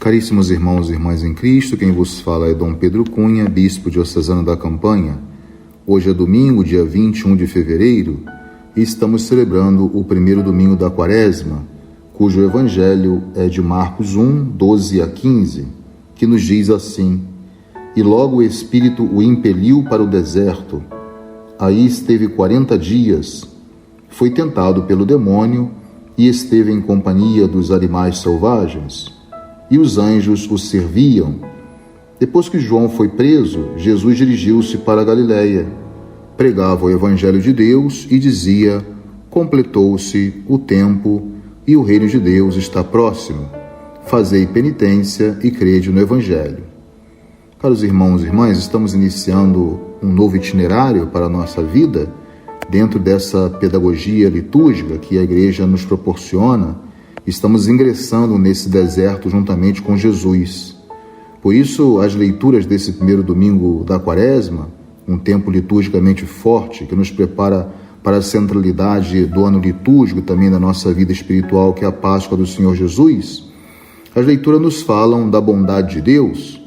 Caríssimos irmãos e irmãs em Cristo, quem vos fala é Dom Pedro Cunha, bispo diocesano da Campanha. Hoje é domingo, dia 21 de fevereiro, e estamos celebrando o primeiro domingo da Quaresma, cujo evangelho é de Marcos 1, 12 a 15, que nos diz assim: E logo o Espírito o impeliu para o deserto. Aí esteve 40 dias, foi tentado pelo demônio e esteve em companhia dos animais selvagens, e os anjos o serviam. Depois que João foi preso, Jesus dirigiu-se para a Galiléia, pregava o evangelho de Deus e dizia: completou-se o tempo e o reino de Deus está próximo. Fazei penitência e crede no evangelho. Caros irmãos e irmãs, estamos iniciando um novo itinerário para a nossa vida, dentro dessa pedagogia litúrgica que a Igreja nos proporciona. Estamos ingressando nesse deserto juntamente com Jesus. Por isso, as leituras desse primeiro domingo da Quaresma, um tempo liturgicamente forte, que nos prepara para a centralidade do ano litúrgico, também da nossa vida espiritual, que é a Páscoa do Senhor Jesus, as leituras nos falam da bondade de Deus,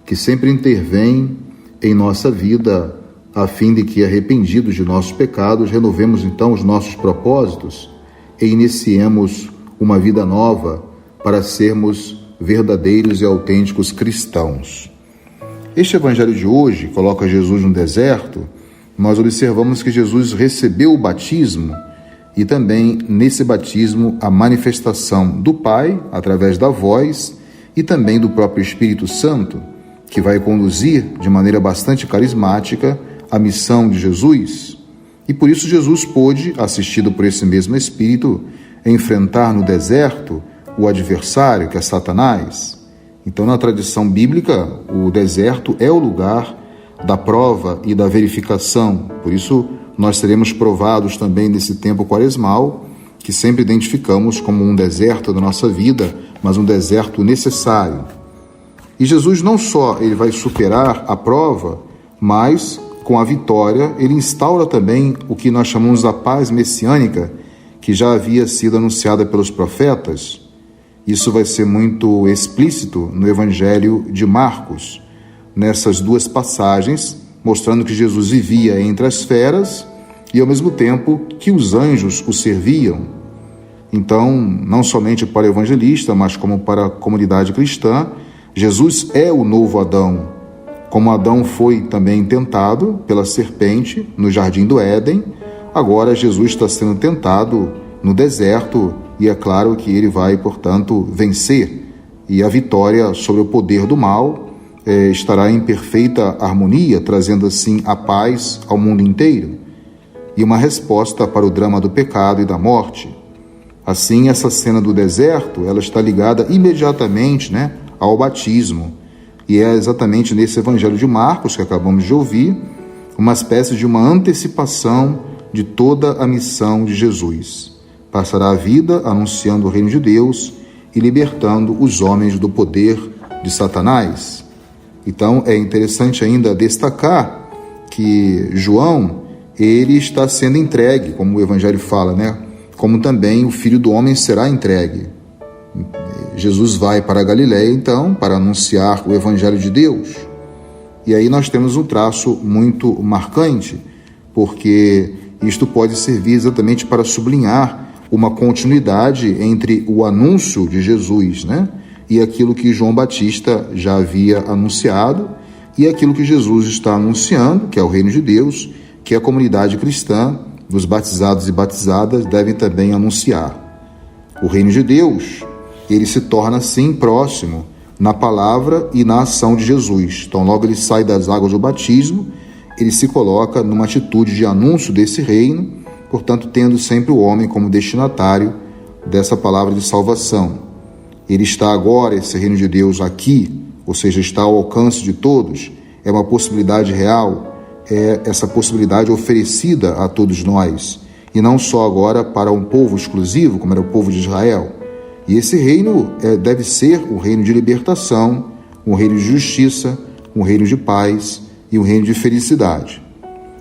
que sempre intervém em nossa vida, a fim de que, arrependidos de nossos pecados, renovemos então os nossos propósitos e iniciemos uma vida nova para sermos verdadeiros e autênticos cristãos. Este evangelho de hoje coloca Jesus no deserto. Nós observamos que Jesus recebeu o batismo e também nesse batismo a manifestação do Pai através da voz e também do próprio Espírito Santo, que vai conduzir de maneira bastante carismática a missão de Jesus. E por isso Jesus pôde, assistido por esse mesmo Espírito, enfrentar no deserto o adversário, que é Satanás. Então, na tradição bíblica, o deserto é o lugar da prova e da verificação. Por isso, nós seremos provados também nesse tempo quaresmal, que sempre identificamos como um deserto da nossa vida, mas um deserto necessário. E Jesus não só ele vai superar a prova, mas com a vitória ele instaura também o que nós chamamos da paz messiânica, que já havia sido anunciada pelos profetas. Isso vai ser muito explícito no Evangelho de Marcos, nessas duas passagens, mostrando que Jesus vivia entre as feras e, ao mesmo tempo, que os anjos o serviam. Então, não somente para o evangelista, mas como para a comunidade cristã, Jesus é o novo Adão. Como Adão foi também tentado pela serpente no jardim do Éden, agora Jesus está sendo tentado no deserto e é claro que ele vai, portanto, vencer. E a vitória sobre o poder do mal estará em perfeita harmonia, trazendo assim a paz ao mundo inteiro e uma resposta para o drama do pecado e da morte. Assim, essa cena do deserto, ela está ligada imediatamente, ao batismo. E é exatamente nesse Evangelho de Marcos, que acabamos de ouvir, uma espécie de uma antecipação de toda a missão de Jesus. Passará a vida anunciando o reino de Deus e libertando os homens do poder de Satanás. Então, é interessante ainda destacar que João, ele está sendo entregue, como o Evangelho fala, como também o Filho do Homem será entregue. Jesus vai para a Galiléia, então, para anunciar o Evangelho de Deus. E aí nós temos um traço muito marcante, porque isto pode servir exatamente para sublinhar uma continuidade entre o anúncio de Jesus, e aquilo que João Batista já havia anunciado, e aquilo que Jesus está anunciando, que é o reino de Deus, que a comunidade cristã, dos batizados e batizadas, devem também anunciar. O reino de Deus, ele se torna assim próximo na palavra e na ação de Jesus. Então, logo ele sai das águas do batismo, ele se coloca numa atitude de anúncio desse reino, portanto, tendo sempre o homem como destinatário dessa palavra de salvação. Ele está agora, esse reino de Deus, aqui, ou seja, está ao alcance de todos, é uma possibilidade real, é essa possibilidade oferecida a todos nós, e não só agora para um povo exclusivo, como era o povo de Israel. E esse reino deve ser um reino de libertação, um reino de justiça, um reino de paz e um reino de felicidade.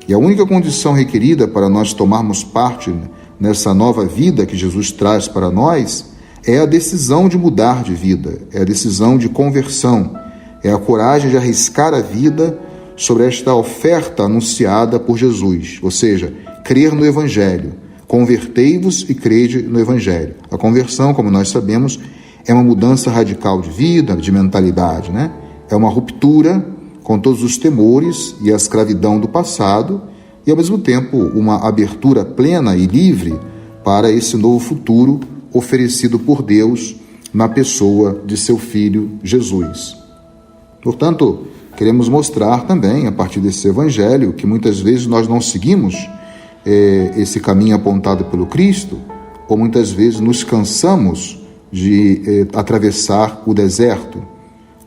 E a única condição requerida para nós tomarmos parte nessa nova vida que Jesus traz para nós é a decisão de mudar de vida, é a decisão de conversão, é a coragem de arriscar a vida sobre esta oferta anunciada por Jesus, ou seja, crer no Evangelho. Convertei-vos e crede no Evangelho. A conversão, como nós sabemos, é uma mudança radical de vida, de mentalidade, né? É uma ruptura com todos os temores e a escravidão do passado e, ao mesmo tempo, uma abertura plena e livre para esse novo futuro oferecido por Deus na pessoa de seu Filho Jesus. Portanto, queremos mostrar também, a partir desse Evangelho, que muitas vezes nós não seguimos esse caminho apontado pelo Cristo, ou muitas vezes nos cansamos de atravessar o deserto.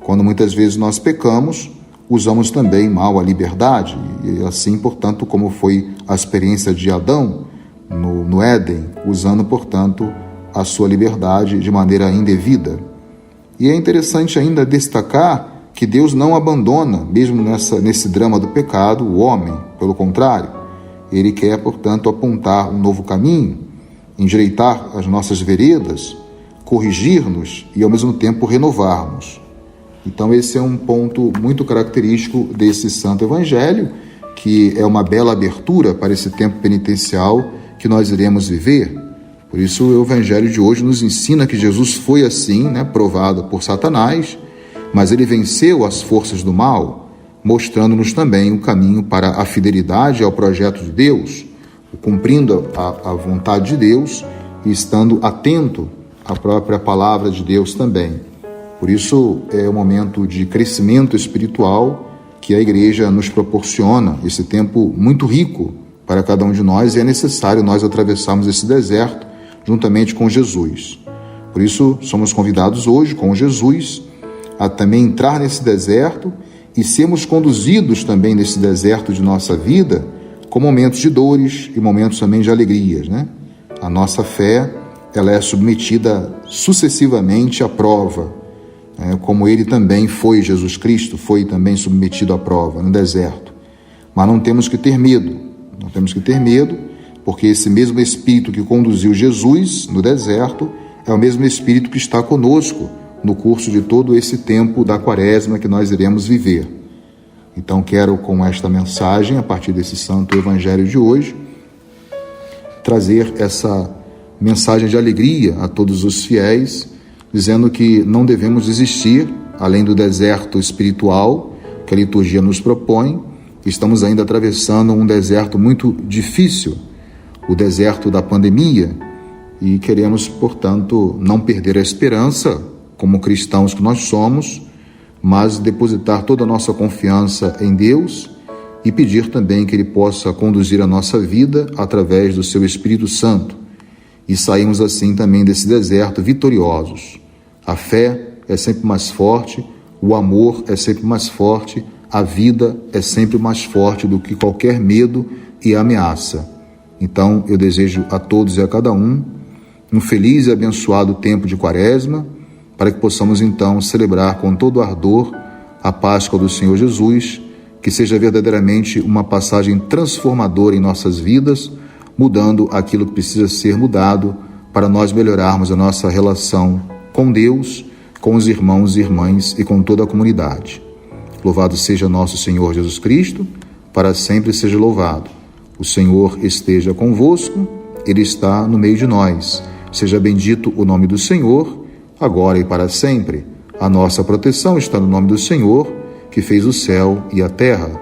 Quando muitas vezes nós pecamos, usamos também mal a liberdade, e assim, portanto, como foi a experiência de Adão no Éden, usando, portanto, a sua liberdade de maneira indevida. E é interessante ainda destacar que Deus não abandona, mesmo nesse drama do pecado, o homem. Pelo contrário, Ele quer, portanto, apontar um novo caminho, endireitar as nossas veredas, corrigir-nos e, ao mesmo tempo, renovar-nos. Então, esse é um ponto muito característico desse Santo Evangelho, que é uma bela abertura para esse tempo penitencial que nós iremos viver. Por isso, o Evangelho de hoje nos ensina que Jesus foi assim, provado por Satanás, mas ele venceu as forças do mal, mostrando-nos também o caminho para a fidelidade ao projeto de Deus, cumprindo a vontade de Deus e estando atento à própria palavra de Deus também. Por isso, é um momento de crescimento espiritual que a Igreja nos proporciona, esse tempo muito rico para cada um de nós, e é necessário nós atravessarmos esse deserto juntamente com Jesus. Por isso, somos convidados hoje, com Jesus, a também entrar nesse deserto e sermos conduzidos também nesse deserto de nossa vida com momentos de dores e momentos também de alegrias, A nossa fé, ela é submetida sucessivamente à prova, como ele também foi, Jesus Cristo, foi também submetido à prova no deserto. Mas não temos que ter medo, porque esse mesmo Espírito que conduziu Jesus no deserto é o mesmo Espírito que está conosco no curso de todo esse tempo da Quaresma que nós iremos viver. Então, quero, com esta mensagem, a partir desse Santo Evangelho de hoje, trazer essa mensagem de alegria a todos os fiéis, dizendo que não devemos desistir, além do deserto espiritual que a liturgia nos propõe. Estamos ainda atravessando um deserto muito difícil, o deserto da pandemia, e queremos, portanto, não perder a esperança, como cristãos que nós somos, mas depositar toda a nossa confiança em Deus e pedir também que Ele possa conduzir a nossa vida através do Seu Espírito Santo, e saímos assim também desse deserto vitoriosos. A fé é sempre mais forte, o amor é sempre mais forte, a vida é sempre mais forte do que qualquer medo e ameaça. Então, eu desejo a todos e a cada um feliz e abençoado tempo de Quaresma, para que possamos então celebrar com todo ardor a Páscoa do Senhor Jesus, que seja verdadeiramente uma passagem transformadora em nossas vidas, mudando aquilo que precisa ser mudado para nós melhorarmos a nossa relação com Deus, com os irmãos e irmãs e com toda a comunidade. Louvado seja nosso Senhor Jesus Cristo, para sempre seja louvado. O Senhor esteja convosco, Ele está no meio de nós. Seja bendito o nome do Senhor, agora e para sempre. A nossa proteção está no nome do Senhor, que fez o céu e a terra.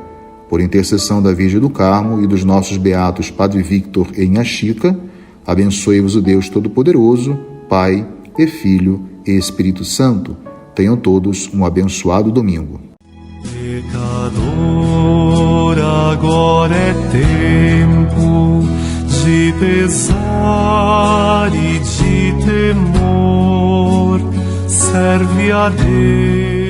Por intercessão da Virgem do Carmo e dos nossos beatos Padre Victor e Inha Chica, abençoe-vos o Deus Todo-Poderoso, Pai e Filho e Espírito Santo. Tenham todos um abençoado domingo. Pecador, agora é tempo de pesar e de temor. Serve a Deus.